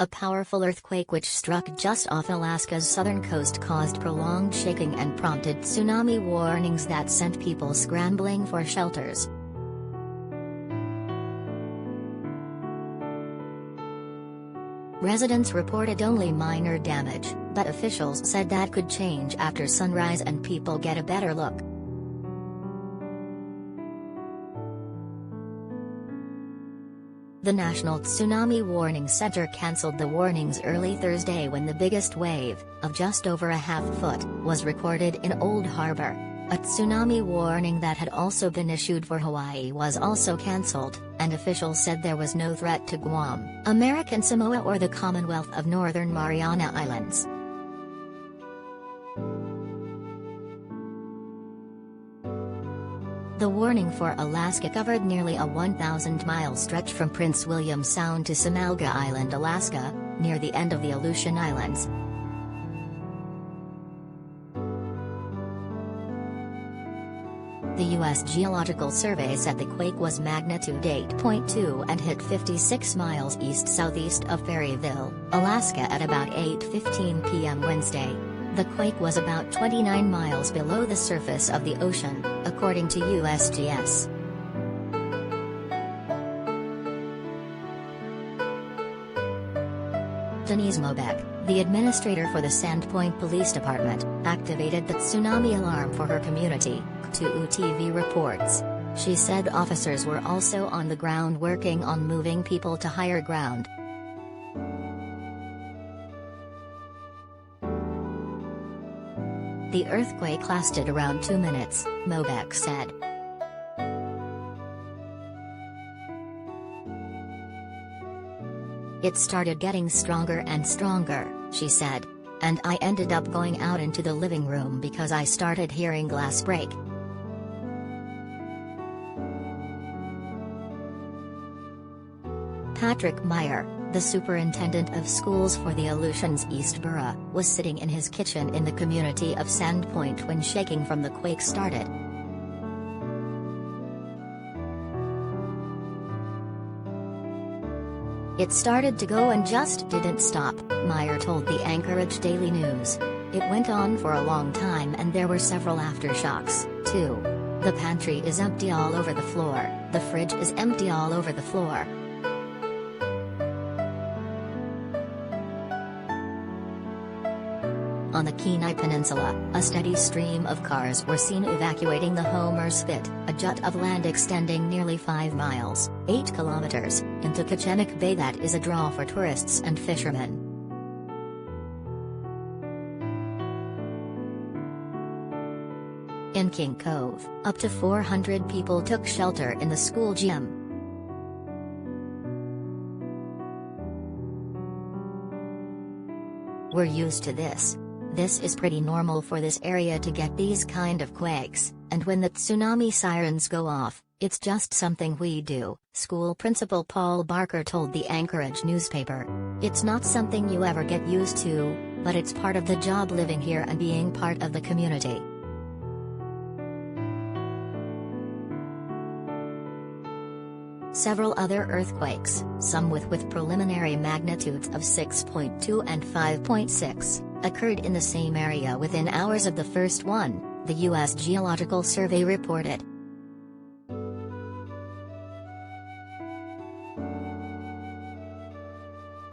A powerful earthquake which struck just off Alaska's southern coast caused prolonged shaking and prompted tsunami warnings that sent people scrambling for shelters. Residents reported only minor damage, but officials said that could change after sunrise and people get a better look. The National Tsunami Warning Center canceled the warnings early Thursday when the biggest wave, of just over a half-foot, was recorded in Old Harbor. A tsunami warning that had also been issued for Hawaii was also canceled, and officials said there was no threat to Guam, American Samoa or the Commonwealth of Northern Mariana Islands. The warning for Alaska covered nearly a 1,000-mile stretch from Prince William Sound to Samalga Island, Alaska, near the end of the Aleutian Islands. The U.S. Geological Survey said the quake was magnitude 8.2 and hit 56 miles east-southeast of Perryville, Alaska at about 8:15 p.m. Wednesday. The quake was about 29 miles below the surface of the ocean, according to USGS. Denise Mobeck, the administrator for the Sandpoint Police Department, activated the tsunami alarm for her community, KTUU-TV reports. She said officers were also on the ground working on moving people to higher ground. The earthquake lasted around 2 minutes, Mobeck said. It started getting stronger and stronger, she said. And I ended up going out into the living room because I started hearing glass break. Patrick Meyer, the superintendent of schools for the Aleutians East Borough, was sitting in his kitchen in the community of Sandpoint when shaking from the quake started. It started to go and just didn't stop, Meyer told the Anchorage Daily News. It went on for a long time and there were several aftershocks, too. The pantry is empty all over the floor, the fridge is empty all over the floor. On the Kenai Peninsula, a steady stream of cars were seen evacuating the Homer Spit, a jut of land extending nearly 5 miles, 8 kilometers, into Kachenik Bay that is a draw for tourists and fishermen. In King Cove, up to 400 people took shelter in the school gym. We're used to this. This is pretty normal for this area to get these kind of quakes, and when the tsunami sirens go off, it's just something we do, school principal Paul Barker told the Anchorage newspaper. It's not something you ever get used to, but it's part of the job living here and being part of the community. Several other earthquakes, some with preliminary magnitudes of 6.2 and 5.6, occurred in the same area within hours of the first one, the U.S. Geological Survey reported.